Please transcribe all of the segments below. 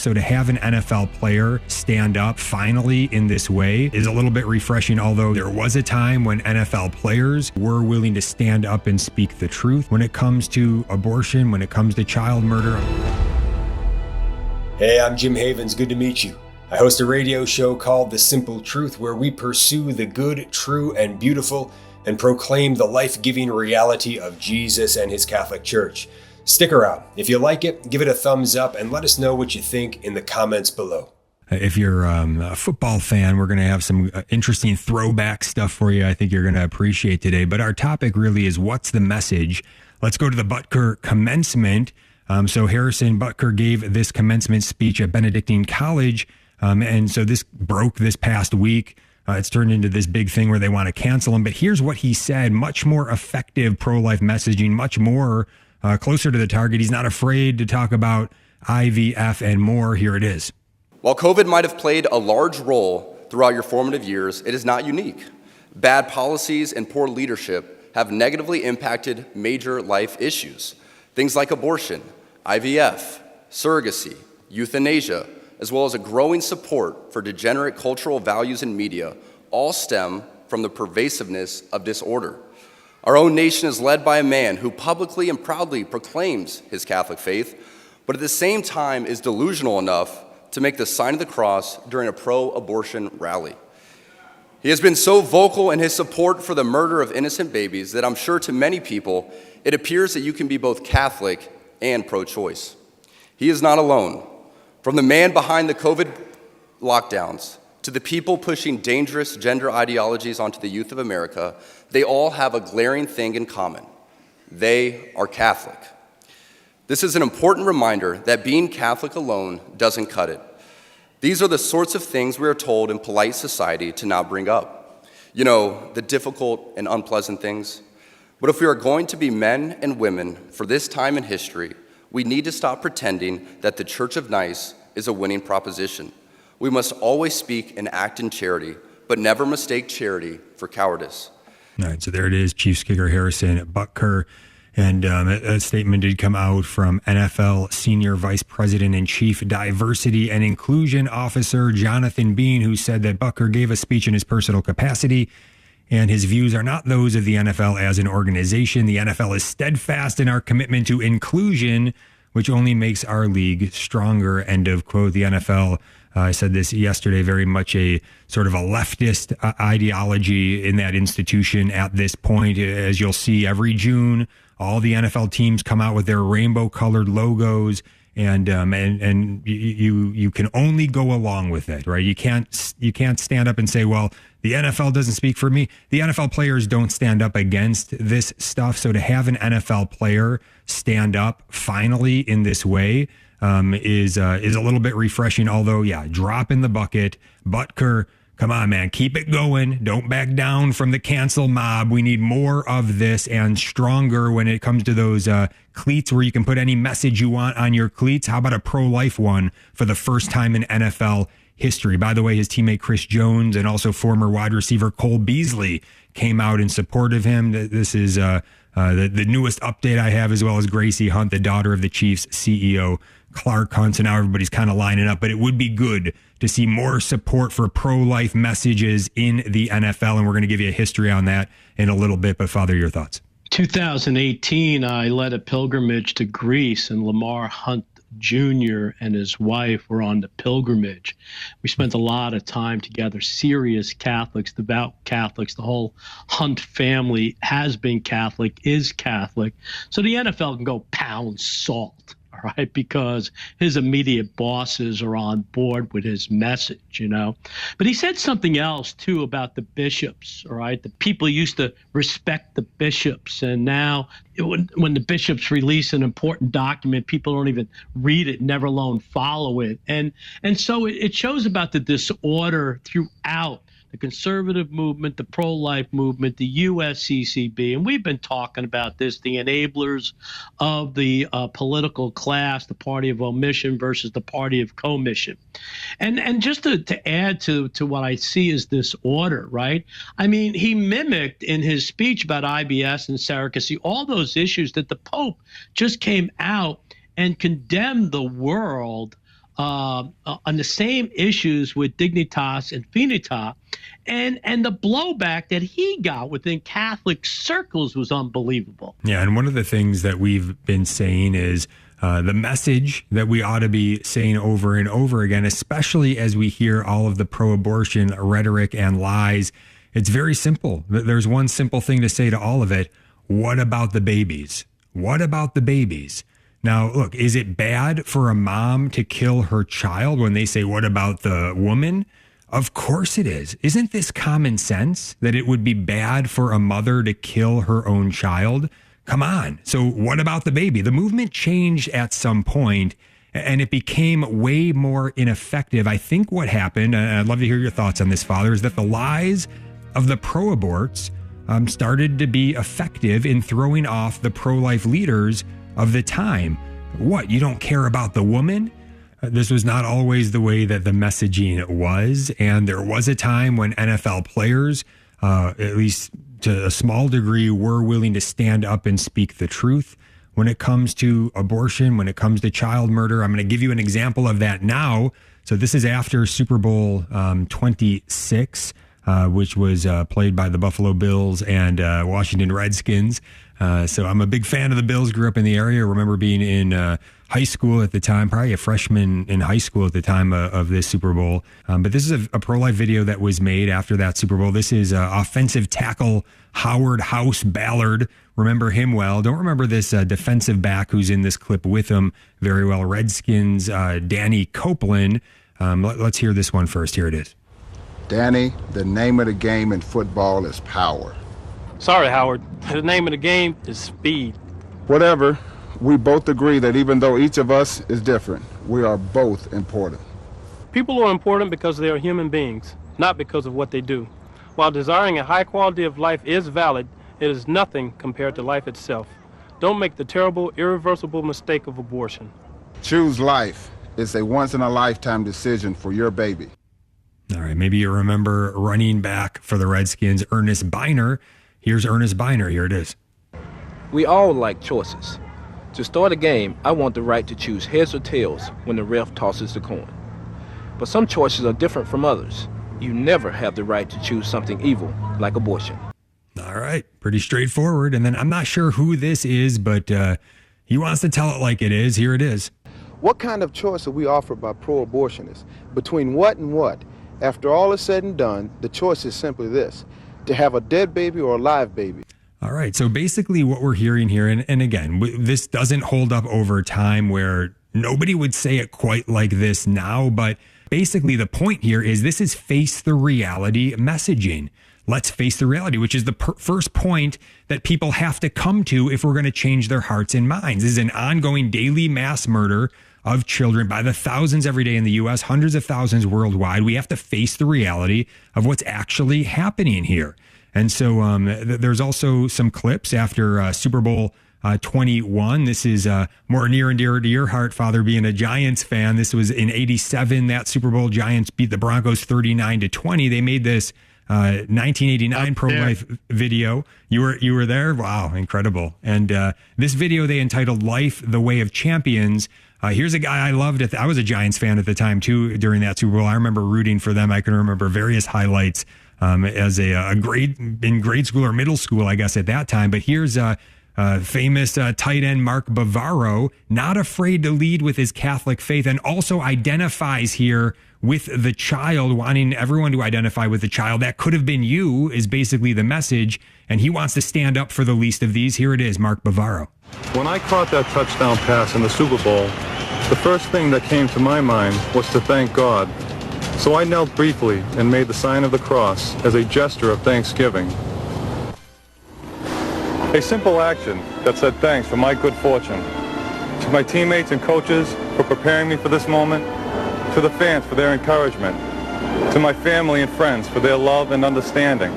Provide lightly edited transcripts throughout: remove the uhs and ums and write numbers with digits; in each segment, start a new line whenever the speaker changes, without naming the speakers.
So to have an NFL player stand up finally in this way is a little bit refreshing, although there was a time when NFL players were willing to stand up and speak the truth when it comes to abortion, when it comes to child murder.
Hey, I'm Jim Havens. Good to meet you. I host a radio show called The Simple Truth, where we pursue the good, true, and beautiful and proclaim the life-giving reality of Jesus and his Catholic Church. Stick around. If you like it, give it a thumbs up and let us know what you think in the comments below.
If you're a football fan, we're going to have some interesting throwback stuff for you I think you're going to appreciate today. But our topic really is, what's the message? Let's go to the Butker commencement. So Harrison Butker gave this commencement speech at Benedictine College. And so this broke this past week. It's turned into this big thing where they want to cancel him. But here's what he said. Much more effective pro-life messaging, much more closer to the target. He's not afraid to talk about IVF and more. Here it is.
While COVID might have played a large role throughout your formative years, it is not unique. Bad policies and poor leadership have negatively impacted major life issues. Things like abortion, IVF, surrogacy, euthanasia, as well as a growing support for degenerate cultural values in media, all stem from the pervasiveness of disorder. Our own nation is led by a man who publicly and proudly proclaims his Catholic faith, but at the same time is delusional enough to make the sign of the cross during a pro-abortion rally. He has been so vocal in his support for the murder of innocent babies that I'm sure to many people, it appears that you can be both Catholic and pro-choice. He is not alone. From the man behind the COVID lockdowns to the people pushing dangerous gender ideologies onto the youth of America, they all have a glaring thing in common. They are Catholic. This is an important reminder that being Catholic alone doesn't cut it. These are the sorts of things we are told in polite society to not bring up. You know, the difficult and unpleasant things. But if we are going to be men and women for this time in history, we need to stop pretending that the Church of Nice is a winning proposition. We must always speak and act in charity, but never mistake charity for cowardice.
All right, so there it is, Chiefs kicker Harrison Butker. And a statement did come out from NFL Senior Vice President and Chief Diversity and Inclusion Officer Jonathan Bean, who said that Butker gave a speech in his personal capacity, and his views are not those of the NFL as an organization. The NFL is steadfast in our commitment to inclusion, which only makes our league stronger, end of quote. The NFL, I said this yesterday, very much a sort of a leftist ideology in that institution at this point. As you'll see, every June, all the NFL teams come out with their rainbow-colored logos, and you can only go along with it, right? You can't stand up and say, well, the NFL doesn't speak for me. The NFL players don't stand up against this stuff. So to have an NFL player stand up finally in this way is a little bit refreshing. Although, yeah, drop in the bucket. Butker, come on, man, keep it going. Don't back down from the cancel mob. We need more of this and stronger when it comes to those cleats where you can put any message you want on your cleats. How about a pro-life one for the first time in NFL history? By the way, his teammate Chris Jones and also former wide receiver Cole Beasley came out in support of him. This is the newest update I have, as well as Gracie Hunt, the daughter of the Chiefs CEO Clark Hunt. So now everybody's kind of lining up, but it would be good to see more support for pro-life messages in the NFL, and we're going to give you a history on that in a little bit. But Father, your thoughts?
2018, I led a pilgrimage to Greece, and Lamar Hunt Jr. and his wife were on the pilgrimage. We spent a lot of time together, serious Catholics, devout Catholics. The whole Hunt family has been Catholic, is Catholic. So the NFL can go pound salt, all right, because his immediate bosses are on board with his message, you know. But he said something else, too, about the bishops, all right. The people used to respect the bishops, and now when the bishops release an important document, people don't even read it, never alone follow it. And so it shows about the disorder throughout the conservative movement, the pro-life movement, the USCCB, and we've been talking about this, the enablers of the political class, the party of omission versus the party of commission. And just to add to what I see is this order, right? I mean, he mimicked in his speech about IBS and surrogacy, all those issues that the Pope just came out and condemned the world on the same issues with Dignitas and Finita, and the blowback that he got within Catholic circles was unbelievable.
Yeah, and one of the things that we've been saying is the message that we ought to be saying over and over again, especially as we hear all of the pro-abortion rhetoric and lies. It's very simple. There's one simple thing to say to all of it. What about the babies? What about the babies? Now, look, is it bad for a mom to kill her child when they say, what about the woman? Of course it is. Isn't this common sense that it would be bad for a mother to kill her own child? Come on. So what about the baby? The movement changed at some point and it became way more ineffective. I think what happened, and I'd love to hear your thoughts on this, Father, is that the lies of the pro-aborts started to be effective in throwing off the pro-life leaders of the time. What, you don't care about the woman? This was not always the way that the messaging was. And there was a time when NFL players, at least to a small degree, were willing to stand up and speak the truth when it comes to abortion, when it comes to child murder. I'm going to give you an example of that now. So this is after Super Bowl 26, which was played by the Buffalo Bills and Washington Redskins. So I'm a big fan of the Bills, grew up in the area, remember being in high school at the time, probably a freshman in high school at the time of this Super Bowl. But this is a pro-life video that was made after that Super Bowl. This is offensive tackle Howard House Ballard. Remember him well. Don't remember this defensive back who's in this clip with him very well. Redskins, Danny Copeland. Let's hear this one first. Here it is.
Danny, the name of the game in football is power.
Sorry, Howard. The name of the game is speed.
Whatever. We both agree that even though each of us is different, we are both important.
People are important because they are human beings, not because of what they do. While desiring a high quality of life is valid, it is nothing compared to life itself. Don't make the terrible, irreversible mistake of abortion.
Choose life. It's a once-in-a-lifetime decision for your baby.
All right, maybe you remember running back for the Redskins, Ernest Biner. Here's Ernest Biner. Here it is.
We all like choices. To start a game, I want the right to choose heads or tails when the ref tosses the coin. But some choices are different from others. You never have the right to choose something evil, like abortion.
All right, pretty straightforward. And then I'm not sure who this is, but he wants to tell it like it is. Here it is.
What kind of choice are we offered by pro-abortionists? Between what and what? After all is said and done, the choice is simply this: to have a dead baby or a live baby.
All right. So basically what we're hearing here, and again, this doesn't hold up over time where nobody would say it quite like this now, but basically the point here is this is face the reality messaging. Let's face the reality, which is the first point that people have to come to if we're going to change their hearts and minds. This is an ongoing daily mass murder of children by the thousands every day in the U.S., hundreds of thousands worldwide. We have to face the reality of what's actually happening here. And so there's also some clips after Super Bowl 21. This is more near and dear to your heart, Father, being a Giants fan. This was in '87. That Super Bowl, Giants beat the Broncos 39-20. They made this 1989 pro-life video. You were there? Wow, incredible. And this video they entitled "Life: The Way of Champions." Here's a guy I loved. I was a Giants fan at the time too during that Super Bowl. I remember rooting for them. I can remember various highlights as in grade school or middle school, I guess at that time. But here's famous tight end Mark Bavaro, not afraid to lead with his Catholic faith, and also identifies here with the child, wanting everyone to identify with the child. That could have been you, is basically the message. And he wants to stand up for the least of these. Here it is, Mark Bavaro.
When I caught that touchdown pass in the Super Bowl, the first thing that came to my mind was to thank God. So I knelt briefly and made the sign of the cross as a gesture of thanksgiving. A simple action that said thanks for my good fortune. To my teammates and coaches for preparing me for this moment. To the fans for their encouragement. To my family and friends for their love and understanding.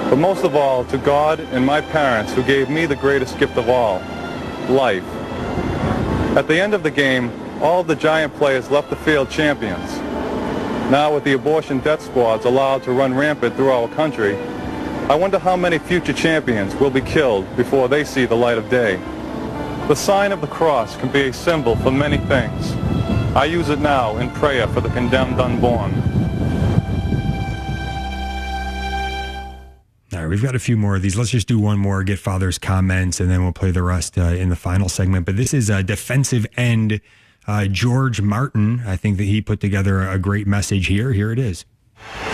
But most of all, to God and my parents who gave me the greatest gift of all, life. At the end of the game, all of the Giant players left the field champions. Now with the abortion death squads allowed to run rampant through our country, I wonder how many future champions will be killed before they see the light of day. The sign of the cross can be a symbol for many things. I use it now in prayer for the condemned unborn.
All right, we've got a few more of these. Let's just do one more, get Father's comments, and then we'll play the rest in the final segment. But this is a defensive end, George Martin. I think that he put together a great message here. Here it is.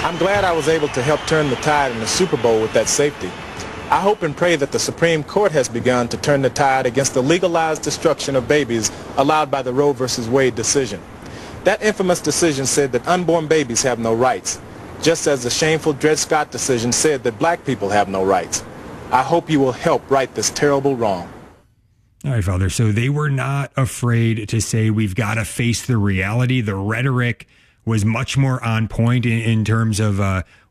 I'm glad I was able to help turn the tide in the Super Bowl with that safety. I hope and pray that the Supreme Court has begun to turn the tide against the legalized destruction of babies allowed by the Roe v. Wade decision. That infamous decision said that unborn babies have no rights, just as the shameful Dred Scott decision said that black people have no rights. I hope you will help right this terrible wrong.
All right, Father. So they were not afraid to say we've got to face the reality. The rhetoric was much more on point in terms of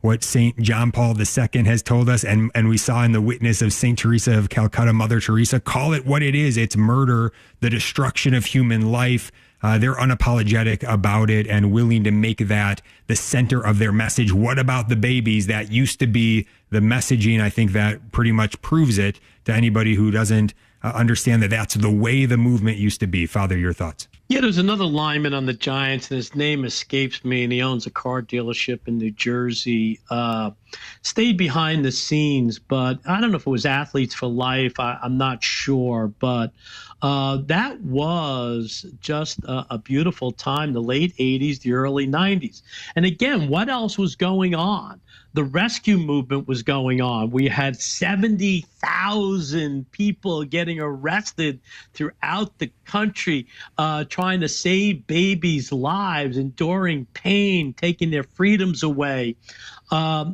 what St. John Paul II has told us. And we saw in the witness of St. Teresa of Calcutta, Mother Teresa, call it what it is. It's murder, the destruction of human life. They're unapologetic about it and willing to make that the center of their message. What about the babies? That used to be the messaging. I think that pretty much proves it to anybody who doesn't understand that that's the way the movement used to be. Father, your thoughts?
Yeah, there's another lineman on the Giants, and his name escapes me, and he owns a car dealership in New Jersey. Stayed behind the scenes, but I don't know if it was Athletes for Life. I'm not sure, but that was just a beautiful time, the late 80s, the early 90s. And again, what else was going on? The rescue movement was going on. We had 70,000 people getting arrested throughout the country, trying to save babies' lives, enduring pain, taking their freedoms away.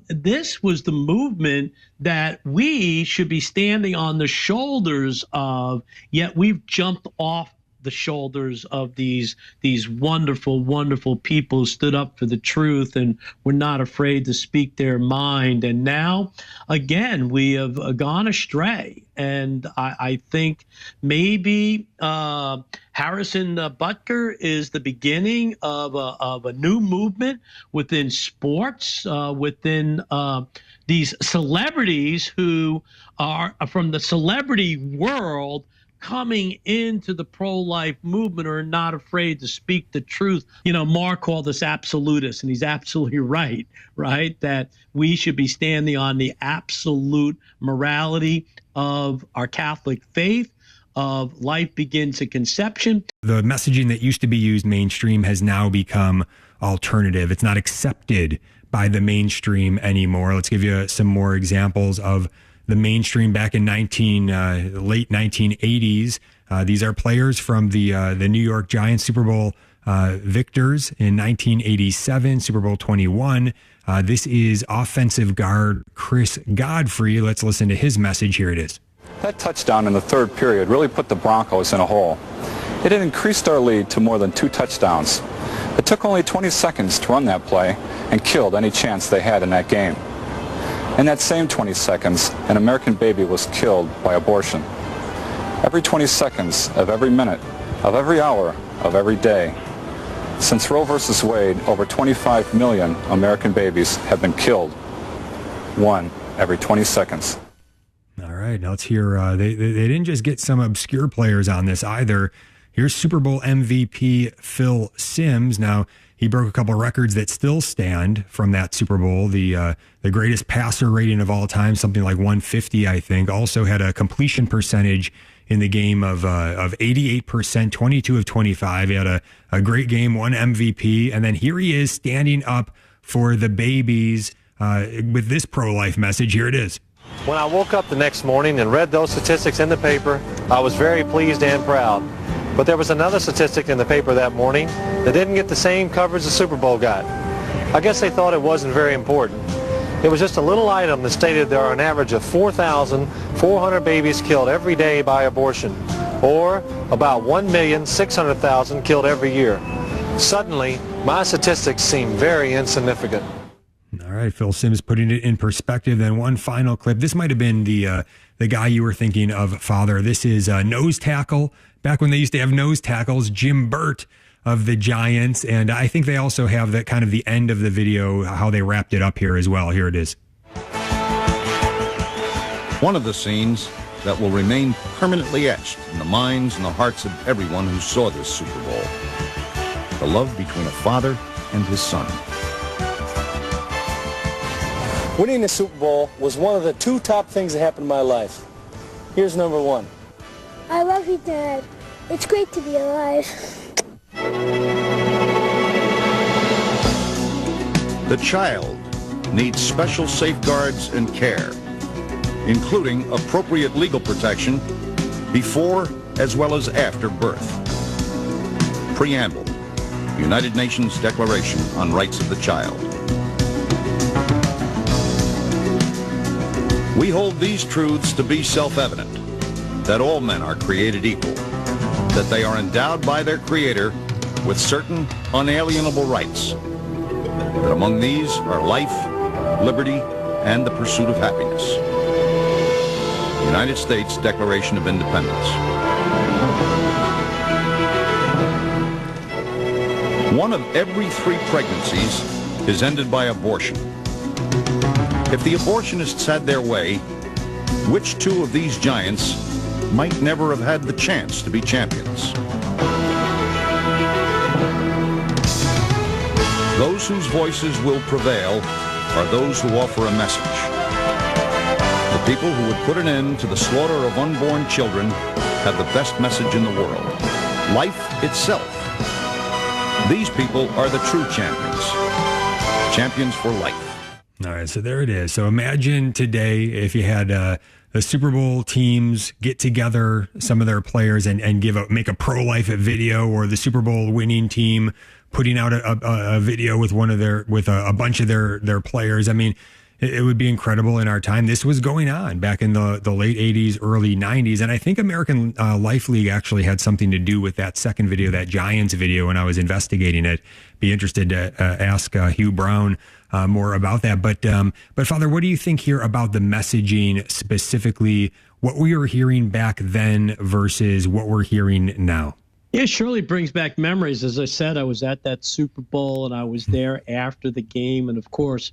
This was the movement that we should be standing on the shoulders of, yet we've jumped off the shoulders of these wonderful, wonderful people who stood up for the truth and were not afraid to speak their mind. And now, again, we have gone astray. And I think maybe Harrison Butker is the beginning of a new movement within sports, within these celebrities who are from the celebrity world, coming into the pro-life movement or are not afraid to speak the truth. You know, Mark called us absolutists, and he's absolutely right, that we should be standing on the absolute morality of our Catholic faith, of life begins at conception.
The messaging that used to be used mainstream has now become alternative. It's not accepted by the mainstream anymore. Let's give you some more examples of the mainstream back in late 1980s. These are players from the New York Giants Super Bowl victors in 1987, Super Bowl 21. This is offensive guard Chris Godfrey. Let's listen to his message. Here it is.
That touchdown in the third period really put the Broncos in a hole. It had increased our lead to more than 2 touchdowns. It took only 20 seconds to run that play and killed any chance they had in that game. In that same 20 seconds, an American baby was killed by abortion. Every 20 seconds of every minute, of every hour, of every day. Since Roe versus Wade, over 25 million American babies have been killed. One every 20 seconds.
All right, now let's hear, they didn't just get some obscure players on this either. Here's Super Bowl MVP Phil Simms. Now, he broke a couple of records that still stand from that Super Bowl. The greatest passer rating of all time, something like 150, I think. Also had a completion percentage in the game of 88%, 22 of 25. He had a great game, won MVP. And then here he is standing up for the babies with this pro-life message. Here it is.
When I woke up the next morning and read those statistics in the paper, I was very pleased and proud. But there was another statistic in the paper that morning that didn't get the same coverage the Super Bowl got. I guess they thought it wasn't very important. It was just a little item that stated there are an average of 4,400 babies killed every day by abortion, or about 1,600,000 killed every year. Suddenly, my statistics seem very insignificant.
All right, Phil Simms putting it in perspective. Then one final clip. This might have been the guy you were thinking of, Father. This is nose tackle. Back when they used to have nose tackles, Jim Burt of the Giants. And I think they also have that kind of the end of the video, how they wrapped it up here as well. Here it is.
One of the scenes that will remain permanently etched in the minds and the hearts of everyone who saw this Super Bowl. the love between a father and his son.
Winning the Super Bowl was one of the 2 top things that happened in my life. Here's number 1.
I love you, Dad. It's great to be alive.
The child needs special safeguards and care, including appropriate legal protection before as well as after birth. Preamble, United Nations Declaration on Rights of the Child. We hold these truths to be self-evident, that all men are created equal, that they are endowed by their Creator with certain unalienable rights, that among these are life, liberty, and the pursuit of happiness. United States Declaration of Independence. One of every 3 pregnancies is ended by abortion. If the abortionists had their way, which 2 of these giants might never have had the chance to be champions? Those whose voices will prevail are those who offer a message. The people who would put an end to the slaughter of unborn children have the best message in the world: life itself. These people are the true champions. Champions for life.
All right, so there it is. So imagine today if you had the Super Bowl teams get together, some of their players, and make a pro-life video, or the Super Bowl winning team putting out a video with a bunch of their players. I mean, it would be incredible in our time. This was going on back in the late 80s, early 90s. And I think American Life League actually had something to do with that second video, that Giants video, when I was investigating it. Be interested to ask Hugh Brown more about that. But Father, what do you think here about the messaging, specifically what we were hearing back then versus what we're hearing now?
Yeah, it surely brings back memories. As I said, I was at that Super Bowl and I was there after the game. And of course,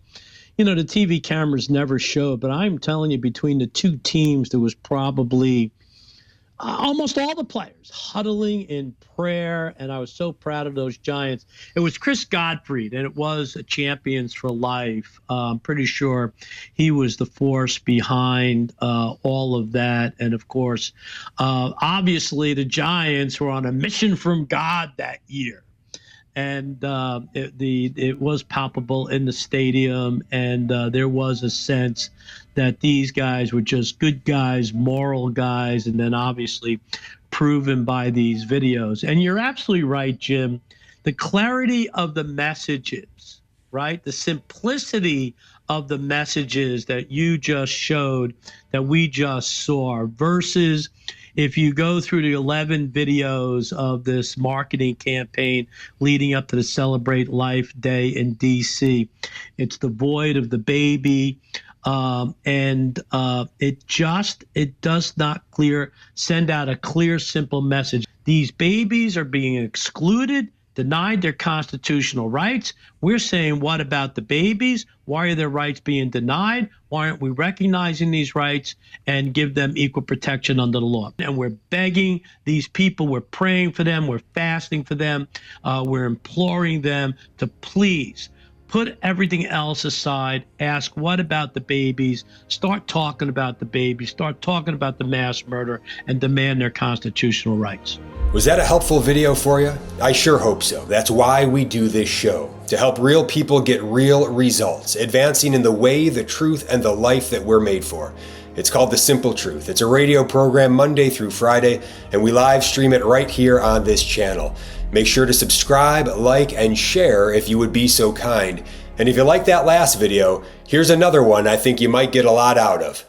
you know, the TV cameras never showed, but I'm telling you, between the 2 teams, there was probably almost all the players huddling in prayer, and I was so proud of those Giants. It was Chris Godfrey, and it was Champions for Life. I'm pretty sure he was the force behind all of that. And of course, obviously the Giants were on a mission from God that year. And it was palpable in the stadium, and there was a sense that these guys were just good guys, moral guys, and then obviously proven by these videos. And you're absolutely right, Jim. The clarity of the messages, right? The simplicity of the messages that you just showed, that we just saw, versus if you go through the 11 videos of this marketing campaign leading up to the Celebrate Life Day in D.C., it's devoid of the baby, and it does not send out a clear, simple message. These babies are being excluded, denied their constitutional rights. We're saying, what about the babies? Why are their rights being denied? Why aren't we recognizing these rights and give them equal protection under the law? And we're begging these people, we're praying for them, we're fasting for them, we're imploring them to please put everything else aside, ask, what about the babies? Start talking about the babies, start talking about the mass murder, and demand their constitutional rights.
Was that a helpful video for you? I sure hope so. That's why we do this show, to help real people get real results, advancing in the way, the truth, and the life that we're made for. It's called The Simple Truth. It's a radio program Monday through Friday, and we live stream it right here on this channel. Make sure to subscribe, like, and share if you would be so kind. And if you like that last video, here's another one I think you might get a lot out of.